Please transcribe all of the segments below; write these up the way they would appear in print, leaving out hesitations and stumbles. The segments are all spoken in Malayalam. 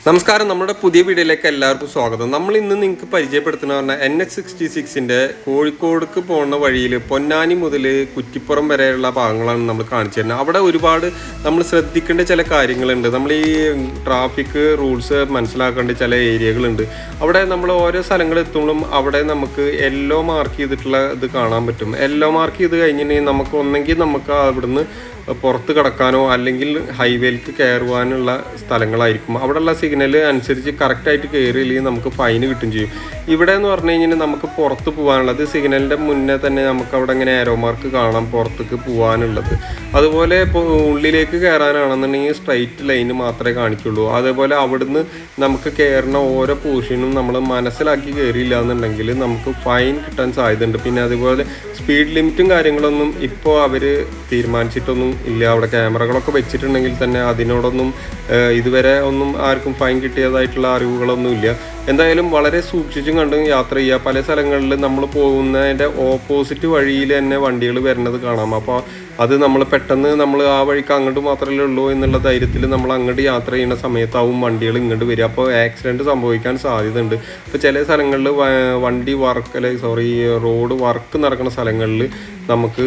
നമസ്കാരം, നമ്മുടെ പുതിയ വീഡിയോയിലേക്ക് എല്ലാവർക്കും സ്വാഗതം. നമ്മൾ ഇന്ന് നിങ്ങൾക്ക് പരിചയപ്പെടുത്തുന്ന പറഞ്ഞാൽ NH66 കോഴിക്കോടേക്ക് പോകുന്ന വഴിയിൽ പൊന്നാനി മുതൽ കുറ്റിപ്പുറം വരെയുള്ള ഭാഗങ്ങളാണ് നമ്മൾ കാണിച്ചു തരുന്നത്. അവിടെ ഒരുപാട് നമ്മൾ ശ്രദ്ധിക്കേണ്ട ചില കാര്യങ്ങളുണ്ട്. നമ്മൾ ഈ ട്രാഫിക് റൂൾസ് മനസ്സിലാക്കേണ്ട ചില ഏരിയകളുണ്ട്. അവിടെ നമ്മൾ ഓരോ സ്ഥലങ്ങൾ എത്തുമ്പോഴും അവിടെ നമുക്ക് യെല്ലോ മാർക്ക് ചെയ്തിട്ടുള്ള ഇത് കാണാൻ പറ്റും. യെല്ലോ മാർക്ക് ചെയ്ത് കഴിഞ്ഞിട്ടുണ്ടെങ്കിൽ നമുക്ക് ഒന്നെങ്കിൽ നമുക്ക് അവിടുന്ന് പുറത്ത് കിടക്കാനോ അല്ലെങ്കിൽ ഹൈവേയിലേക്ക് കയറുവാനുള്ള സ്ഥലങ്ങളായിരിക്കും. അവിടെയുള്ള സിഗ്നൽ അനുസരിച്ച് കറക്റ്റായിട്ട് കയറിയില്ലെങ്കിൽ നമുക്ക് ഫൈൻ കിട്ടും ചെയ്യും. ഇവിടെ എന്ന് പറഞ്ഞു കഴിഞ്ഞാൽ നമുക്ക് പുറത്ത് പോകാനുള്ളത് സിഗ്നലിൻ്റെ മുന്നേ തന്നെ നമുക്ക് അവിടെ ഇങ്ങനെ ആരോ മാർക്ക് കാണാം പുറത്തേക്ക് പോകാനുള്ളത്. അതുപോലെ ഇപ്പോൾ ഉള്ളിലേക്ക് കയറാനാണെന്നുണ്ടെങ്കിൽ സ്ട്രൈറ്റ് ലൈന് മാത്രമേ കാണിക്കുള്ളൂ. അതേപോലെ അവിടുന്ന് നമുക്ക് കയറുന്ന ഓരോ പോർഷനും നമ്മൾ മനസ്സിലാക്കി കയറിയില്ല എന്നുണ്ടെങ്കിൽ നമുക്ക് ഫൈൻ കിട്ടാൻ സാധ്യതയുണ്ട്. പിന്നെ അതുപോലെ സ്പീഡ് ലിമിറ്റും കാര്യങ്ങളൊന്നും ഇപ്പോൾ അവർ തീരുമാനിച്ചിട്ടൊന്നും ഇല്ല. അവിടെ ക്യാമറകളൊക്കെ വെച്ചിട്ടുണ്ടെങ്കിൽ തന്നെ അതിനോടൊന്നും ഇതുവരെ ഒന്നും ആർക്കും ഫൈൻ കിട്ടിയതായിട്ടുള്ള അറിവുകളൊന്നും ഇല്ല. എന്തായാലും വളരെ സൂക്ഷിച്ചും കണ്ടും യാത്ര ചെയ്യുക. പല സ്ഥലങ്ങളിൽ നമ്മൾ പോകുന്നതിൻ്റെ ഓപ്പോസിറ്റ് വഴിയിൽ തന്നെ വണ്ടികൾ വരുന്നത് കാണാം. അപ്പോൾ അത് നമ്മൾ പെട്ടെന്ന് നമ്മൾ ആ വഴിക്ക് അങ്ങോട്ട് മാത്രമേ ഉള്ളൂ എന്നുള്ള ധൈര്യത്തിൽ നമ്മൾ അങ്ങോട്ട് യാത്ര ചെയ്യുന്ന സമയത്താവും വണ്ടികൾ ഇങ്ങോട്ട് വരിക. അപ്പോൾ ആക്സിഡൻറ്റ് സംഭവിക്കാൻ സാധ്യതയുണ്ട്. ഇപ്പോൾ ചില സ്ഥലങ്ങളിൽ റോഡ് വർക്ക് നടക്കുന്ന സ്ഥലങ്ങളിൽ നമുക്ക്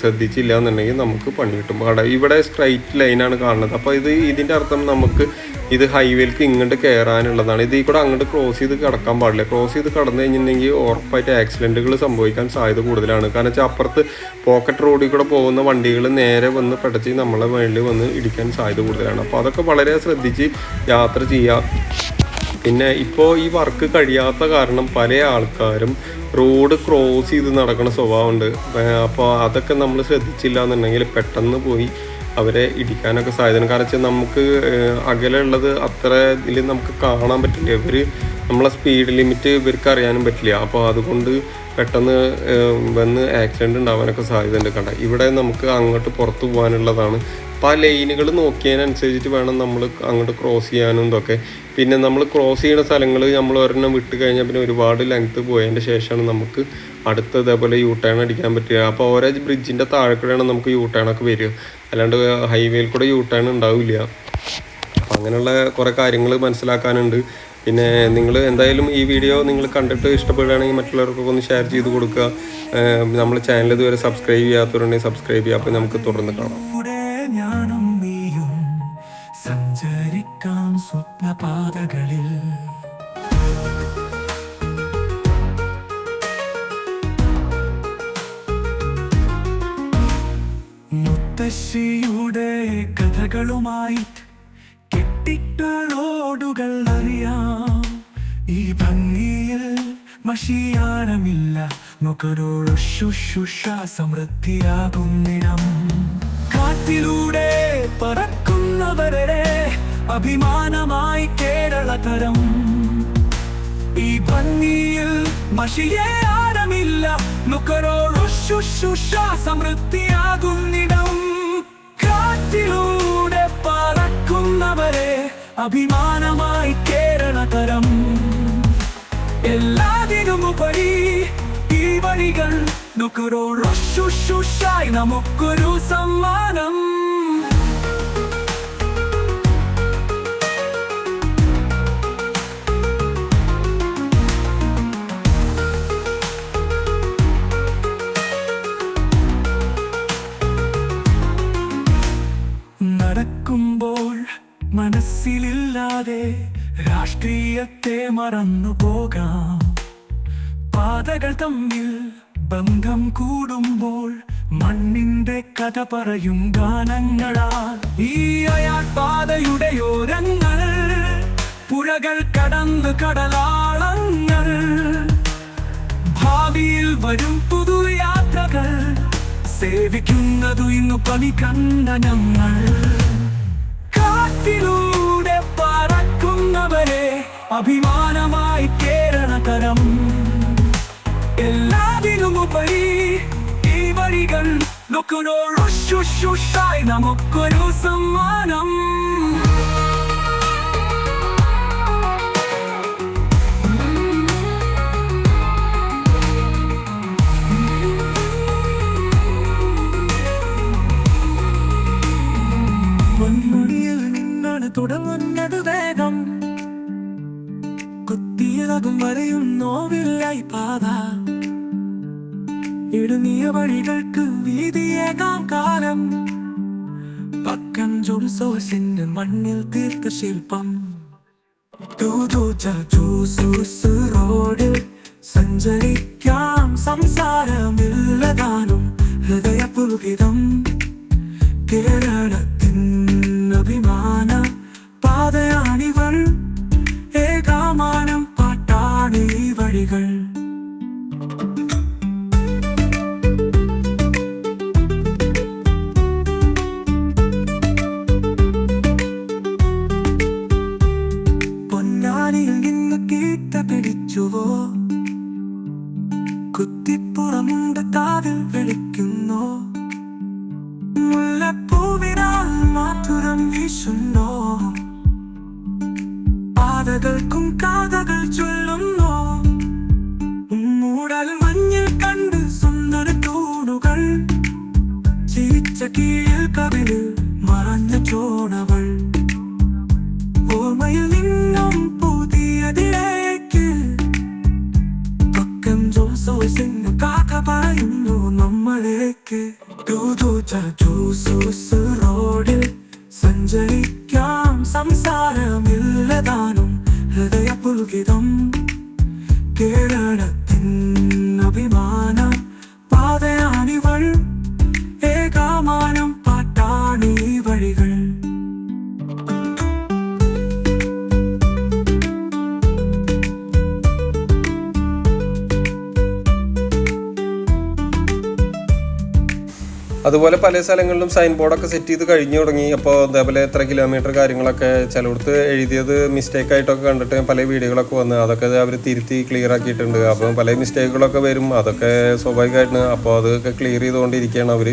ശ്രദ്ധിച്ചില്ല എന്നുണ്ടെങ്കിൽ നമുക്ക് പണി കിട്ടും. ഇവിടെ സ്ട്രൈറ്റ് ലൈനാണ് കാണുന്നത്. അപ്പോൾ ഇതിൻ്റെ അർത്ഥം നമുക്ക് ഇത് ഹൈവേയിലേക്ക് ഇങ്ങോട്ട് കയറാനുള്ളതാണ്. ഇതിൽ കൂടെ അങ്ങോട്ട് ക്രോസ് ചെയ്ത് കിടക്കാൻ പാടില്ല. ക്രോസ് ചെയ്ത് കടന്നു കഴിഞ്ഞിട്ടുണ്ടെങ്കിൽ ഉറപ്പായിട്ട് ആക്സിഡൻറ്റുകൾ സംഭവിക്കാൻ സാധ്യത കൂടുതലാണ്. കാരണം വെച്ചാൽ അപ്പുറത്ത് പോക്കറ്റ് റോഡിൽ കൂടെ പോകുന്ന വണ്ടികൾ നേരെ വന്ന് പെടച്ച് നമ്മളെ മേളിൽ വന്ന് ഇടിക്കാൻ സാധ്യത കൂടുതലാണ്. അപ്പോൾ അതൊക്കെ വളരെ ശ്രദ്ധിച്ച് യാത്ര ചെയ്യുക. പിന്നെ ഇപ്പോൾ ഈ വർക്ക് കഴിയാത്ത കാരണം പല ആൾക്കാരും റോഡ് ക്രോസ് ചെയ്ത് നടക്കുന്ന സ്വഭാവമുണ്ട്. അപ്പോൾ അതൊക്കെ നമ്മൾ ശ്രദ്ധിച്ചില്ല എന്നുണ്ടെങ്കിൽ പെട്ടെന്ന് പോയി അവരെ ഇടിക്കാനൊക്കെ സാധ്യതയാണ്. കാരണം വെച്ചാൽ നമുക്ക് അകലെയുള്ളത് അത്ര ഇതിൽ നമുക്ക് കാണാൻ പറ്റില്ല. നമ്മളെ സ്പീഡ് ലിമിറ്റ് ഇവർക്ക് അറിയാനും പറ്റില്ല. അപ്പോൾ അതുകൊണ്ട് പെട്ടെന്ന് വന്ന് ആക്സിഡൻറ്റ് ഉണ്ടാവാനൊക്കെ സാധ്യതയുണ്ട്. കണ്ട ഇവിടെ നമുക്ക് അങ്ങോട്ട് പുറത്ത് പോകാനുള്ളതാണ്. അപ്പോൾ ആ ലൈനുകൾ നോക്കിയതിനനുസരിച്ചിട്ട് വേണം നമ്മൾ അങ്ങോട്ട് ക്രോസ് ചെയ്യാനും ഇതൊക്കെ. പിന്നെ നമ്മൾ ക്രോസ് ചെയ്യുന്ന സ്ഥലങ്ങൾ നമ്മൾ ഒരെണ്ണം വിട്ട് കഴിഞ്ഞാൽ പിന്നെ ഒരുപാട് ലെങ്ത്ത് പോയതിൻ്റെ ശേഷമാണ് നമുക്ക് അടുത്ത ഇതേപോലെ യൂ ടേൺ അടിക്കാൻ പറ്റുക. അപ്പോൾ ഓരോ ബ്രിഡ്ജിൻ്റെ താഴെ കൂടെയാണ് നമുക്ക് യൂ ടേണൊക്കെ വരിക. അല്ലാണ്ട് ഹൈവേയിൽ കൂടെ യൂ ടേൺ ഉണ്ടാവില്ല. അപ്പോൾ അങ്ങനെയുള്ള കുറേ കാര്യങ്ങൾ മനസ്സിലാക്കാനുണ്ട്. പിന്നെ നിങ്ങൾ എന്തായാലും ഈ വീഡിയോ നിങ്ങൾ കണ്ടിട്ട് ഇഷ്ടപ്പെടുകയാണെങ്കിൽ മറ്റുള്ളവർക്കൊക്കെ ഒന്ന് ഷെയർ ചെയ്ത് കൊടുക്കുക. നമ്മൾ ചാനൽ ഇതുവരെ സബ്സ്ക്രൈബ് ചെയ്യാത്തവരുണ്ടെങ്കിൽ സബ്സ്ക്രൈബ് ചെയ്യുക. അപ്പോൾ നമുക്ക് തുടർന്ന് കാണാം. സഞ്ചരിക്കാം സ്വപ്നപാതകളിൽ മുത്തശ്ശിയുടെ കഥകളുമായി കെട്ടിട്ട റോഡുകൾ അറിയാം. ഈ ഭംഗിയിൽ മഷിയാനമില്ല. നോക്കരോട് ശുശ്രൂഷ സമൃദ്ധിയാകുന്നിടം. കാറ്റിലൂടെ പറക്കുന്നവരെ അഭിമാനമായി കേരളതരം. ഈ ഭംഗിയിൽ മഷിയാനമില്ല. നോക്കരോട് ശുശ്രൂഷ സമൃദ്ധിയാകുന്നിടം. കാറ്റിലൂടെ പറക്കുന്നവരെ അഭിമാനമായി കേരളതരം. എല്ലാതിനുമുപരി ഈ വഴികൾ നോക്കരോട് ശുശ്രൂഷായി നമുക്കൊരു സമ്മാനം. നടക്കുമ്പോൾ മനസ്സിലില്ലാതെ രാഷ്ട്രീയത്തെ മറന്നു പോകാം. പാതകൾ തമ്മിൽ ബന്ധം കൂടുമ്പോൾ മണ്ണിന്റെ കഥ പറയും ഗാനങ്ങളാൽ ഈ അയാൾപാതയുടെ ഓരങ്ങൾ പുഴകൾ കടന്ന് കടലാളങ്ങൾ. ഭാവിയിൽ വരും പുതുയാത്രകൾ സേവിക്കുന്നതു ഇന്നു പണി കണ്ട ഞങ്ങൾ. കാറ്റിലൂടെ പറക്കുന്നവരെ അഭിമാനമായി കേരളതരം. എല്ലാതിനുമുപരി ഈ വഴികൾ നോക്കരോട് ശുശ്രൂഷായി നമുക്കൊരു സമ്മാനം. പൊന്മുടിയിൽ നിന്നാണ് തുടങ്ങുന്നത് വേഗം. വരെയും നോവില്ലായി പാത ഇടുങ്ങിയ വഴികൾക്ക് വീതിയേകാം കാലം പക്കം ജോൽസോസിന്റെ മണ്ണിൽ തീർത്ത ശില്പം റോഡിൽ സഞ്ചരിക്കാം സംസാരമില്ലതാനും ഹൃദയപുൽകിതം കേരളത്തിൻ അഭിമാന പാതയാണിവൾ ഏകാമാനം പാട്ടാണ് ഈ വഴികൾ പൊന്നാനിയിൽ നിന്ന് കീട്ട പിടിച്ചുവോ കുത്തിപ്പുറമുണ്ട് കാതിൽ വിളിക്കുന്നോ മുല്ലപ്പൂവിനാൽ മാധുരം വീശുന്നോ പാതകൾക്കും കാതകൾ ചൊല്ലുന്നോ മൂടൽ മഞ്ഞിൽ കണ്ട് സുന്ദര തൂണുകൾ ചിരിച്ച കീഴിൽ കവിളിൽ മറഞ്ഞ ചോണവൾ ഓർമ്മയിൽ നിന്നും പുതിയതിലേക്ക് പക്കം ജോൽസോസിന് കാക്ക പറയുന്നു നമ്മളേക്ക് റോഡിൽ സഞ്ചരിക്കാം സംസാരമില്ലതാനും ഹൃദയപുൽകിതം കേരളത്തിൻ അഭിമാന പാതയാണിവൾ ഏകാമാനം പാട്ടാണ് ഈ വഴികൾ അതുപോലെ പല സ്ഥലങ്ങളിലും സൈൻ ബോർഡൊക്കെ സെറ്റ് ചെയ്ത് കഴിഞ്ഞു തുടങ്ങി. അപ്പോൾ അതേപോലെ എത്ര കിലോമീറ്റർ കാര്യങ്ങളൊക്കെ ചിലയിടത്ത് എഴുതിയത് മിസ്റ്റേക്ക് ആയിട്ടൊക്കെ കണ്ടിട്ട് പല വീഡിയോകളൊക്കെ വന്ന് അതൊക്കെ അവർ തിരുത്തി ക്ലിയർ ആക്കിയിട്ടുണ്ട്. അപ്പോൾ പല മിസ്റ്റേക്കുകളൊക്കെ വരും, അതൊക്കെ സ്വാഭാവികമായിട്ടാണ്. അപ്പോൾ അതൊക്കെ ക്ലിയർ ചെയ്തുകൊണ്ടിരിക്കുകയാണ് അവർ.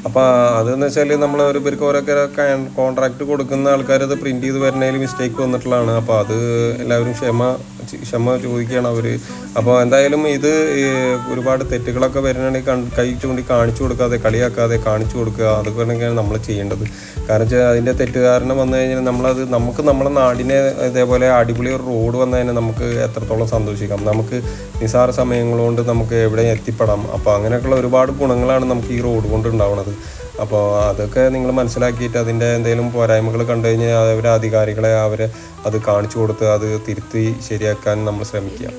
അപ്പോൾ അതെന്ന് വെച്ചാൽ നമ്മൾ ഇവർക്ക് ഓരോക്കെ കോൺട്രാക്ട് കൊടുക്കുന്ന ആൾക്കാർ അത് പ്രിൻറ്റ് ചെയ്ത് വരുന്നതിൽ മിസ്റ്റേക്ക് വന്നിട്ടുള്ളതാണ്. അപ്പോൾ അത് എല്ലാവരും ക്ഷമ ചോദിക്കുകയാണ് അവർ. അപ്പോൾ എന്തായാലും ഇത് ഒരുപാട് തെറ്റുകളൊക്കെ വരുന്നുണ്ടെങ്കിൽ കൈ ചൂണ്ടി കാണിച്ചു കൊടുക്കാതെ കളിയാക്കാതെ കാണിച്ചു കൊടുക്കുക, അതൊക്കെ തന്നെയാണ് നമ്മൾ ചെയ്യേണ്ടത്. കാരണം വെച്ചാൽ അതിൻ്റെ തെറ്റുകാരണം വന്നു കഴിഞ്ഞാൽ നമുക്ക് നമ്മുടെ നാടിനെ ഇതേപോലെ അടിപൊളി ഒരു റോഡ് വന്നു കഴിഞ്ഞാൽ നമുക്ക് എത്രത്തോളം സന്തോഷിക്കാം, നമുക്ക് നിസാര സമയങ്ങൾ കൊണ്ട് നമുക്ക് എവിടെ എത്തിപ്പെടാം. അപ്പോൾ അങ്ങനെയൊക്കെയുള്ള ഒരുപാട് ഗുണങ്ങളാണ് നമുക്ക് ഈ റോഡ് കൊണ്ട് ഉണ്ടാവുന്നത്. അപ്പോൾ അതൊക്കെ നിങ്ങൾ മനസ്സിലാക്കിയിട്ട് അതിൻ്റെ എന്തെങ്കിലും പോരായ്മകൾ കണ്ടു കഴിഞ്ഞാൽ അവരെ അധികാരികളെ അവരെ അത് കാണിച്ചു കൊടുത്ത് അത് തിരുത്തി ശരിയാക്കാൻ നമ്മൾ ശ്രമിക്കുക.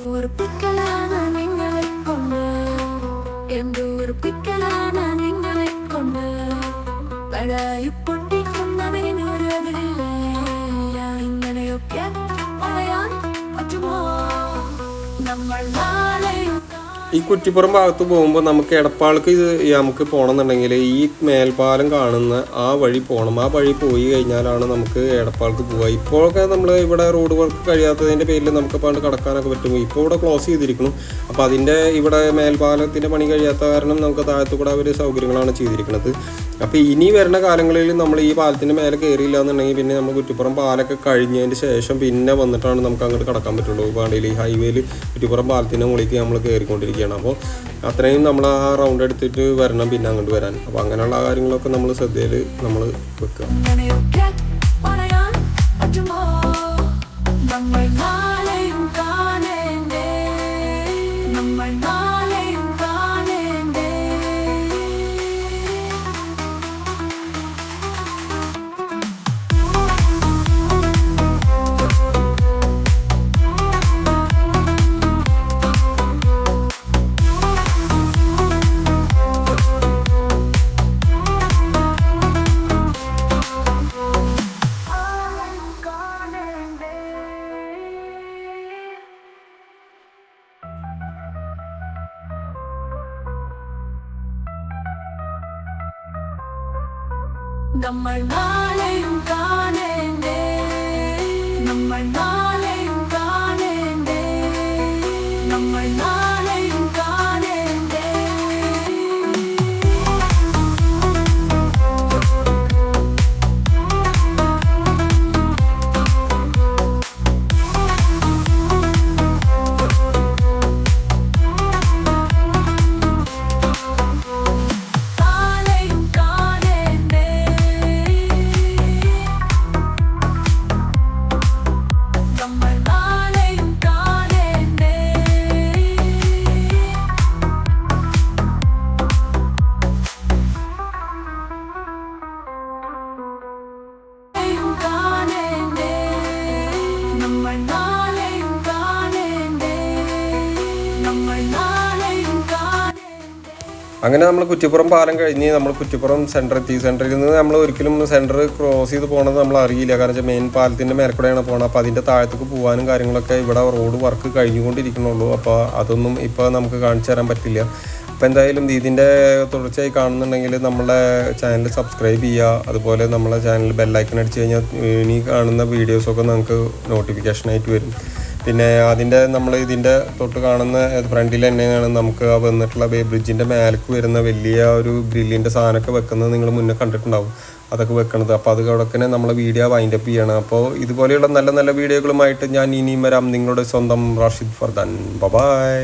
ഈ കുറ്റിപ്പുറം ഭാഗത്ത് പോകുമ്പോൾ നമുക്ക് എടപ്പാൾക്ക് നമുക്ക് പോകണമെന്നുണ്ടെങ്കിൽ ഈ മേൽപ്പാലം കാണുന്ന ആ വഴി പോകണം. ആ വഴി പോയി കഴിഞ്ഞാലാണ് നമുക്ക് എടപ്പാൾക്ക് പോവുക. ഇപ്പോഴൊക്കെ നമ്മൾ ഇവിടെ റോഡ് വർക്ക് കഴിയാത്തതിൻ്റെ പേരിൽ നമുക്ക് പണ്ട് കടക്കാനൊക്കെ പറ്റും. ഇപ്പോൾ ഇവിടെ ക്ലോസ് ചെയ്തിരിക്കണം. അപ്പോൾ അതിൻ്റെ ഇവിടെ മേൽപ്പാലത്തിൻ്റെ പണി കഴിയാത്ത കാരണം നമുക്ക് താഴത്തു കൂടെ അവർ സൗകര്യങ്ങളാണ് ചെയ്തിരിക്കുന്നത്. അപ്പോൾ ഇനി വരുന്ന കാലങ്ങളിൽ നമ്മൾ ഈ പാലത്തിൻ്റെ മേലെ കയറിയില്ല എന്നുണ്ടെങ്കിൽ പിന്നെ നമ്മൾ കുറ്റിപ്പുറം പാലൊക്കെ കഴിഞ്ഞതിന് ശേഷം പിന്നെ വന്നിട്ടാണ് നമുക്ക് അങ്ങോട്ട് കടക്കാൻ പറ്റുള്ളൂ. വണ്ടിയിൽ ഈ ഹൈവേയിൽ കുറ്റിപ്പുറം പാലത്തിൻ്റെ മുകളിലേക്ക് നമ്മൾ കയറിക്കൊണ്ടിരിക്കുകയാണ്. അപ്പോൾ അത്രയും നമ്മൾ ആ റൗണ്ട് എടുത്തിട്ട് വരണം പിന്നെ അങ്ങോട്ട് വരാൻ. അപ്പോൾ അങ്ങനെയുള്ള കാര്യങ്ങളൊക്കെ നമ്മൾ ശ്രദ്ധയിൽ നമ്മൾ വെക്കുക. നമ്മൾ നാളെയും കാണേണ്ടേ, നമ്മൾ നാളെയും കാണേണ്ടേ, നമ്മൾ നാളെയും കാണേണ്ടേ. അങ്ങനെ നമ്മൾ കുറ്റിപ്പുറം പാലം കഴിഞ്ഞ് നമ്മൾ കുറ്റിപ്പുറം സെൻറ്റർ എത്തി. സെൻറ്ററിൽ നിന്ന് നമ്മൾ ഒരിക്കലും സെൻറ്റർ ക്രോസ് ചെയ്ത് പോകണത് നമ്മൾ അറിയില്ല. കാരണം വെച്ചാൽ മെയിൻ പാലത്തിൻ്റെ മേൽക്കൂടെയാണ് പോകുന്നത്. അപ്പോൾ അതിൻ്റെ താഴത്തേക്ക് പോകാനും കാര്യങ്ങളൊക്കെ ഇവിടെ റോഡ് വർക്ക് കഴിഞ്ഞുകൊണ്ടിരിക്കണുള്ളൂ. അപ്പോൾ അതൊന്നും ഇപ്പോൾ നമുക്ക് കാണിച്ചു തരാൻ പറ്റില്ല. അപ്പോൾ എന്തായാലും ഇതിൻ്റെ തുടർച്ചയായി കാണുന്നുണ്ടെങ്കിൽ നമ്മളെ ചാനൽ സബ്സ്ക്രൈബ് ചെയ്യുക. അതുപോലെ നമ്മളെ ചാനൽ ബെല്ലൈക്കൺ അടിച്ച് കഴിഞ്ഞാൽ ഇനി കാണുന്ന വീഡിയോസൊക്കെ നമുക്ക് നോട്ടിഫിക്കേഷനായിട്ട് വരും. പിന്നെ അതിൻ്റെ നമ്മൾ ഇതിൻ്റെ തൊട്ട് കാണുന്ന ഫ്രണ്ടിൽ തന്നെയാണ് നമുക്ക് ആ വന്നിട്ടുള്ള ബേ ബ്രിഡ്ജിൻ്റെ മേലേക്ക് വരുന്ന വലിയ ഒരു ഗ്രില്ലിൻ്റെ സാധനമൊക്കെ വെക്കുന്നത് നിങ്ങൾ മുന്നേ കണ്ടിട്ടുണ്ടാവും. അതൊക്കെ വെക്കണത്. അപ്പോൾ അത് അവിടെ നമ്മളെ വീഡിയോ വൈൻഡപ്പ് ചെയ്യണം. അപ്പോൾ ഇതുപോലെയുള്ള നല്ല നല്ല വീഡിയോകളുമായിട്ട് ഞാൻ ഇനിയും വരാം. നിങ്ങളുടെ സ്വന്തം റാഷിദ് ഫർദാൻ. ബൈ.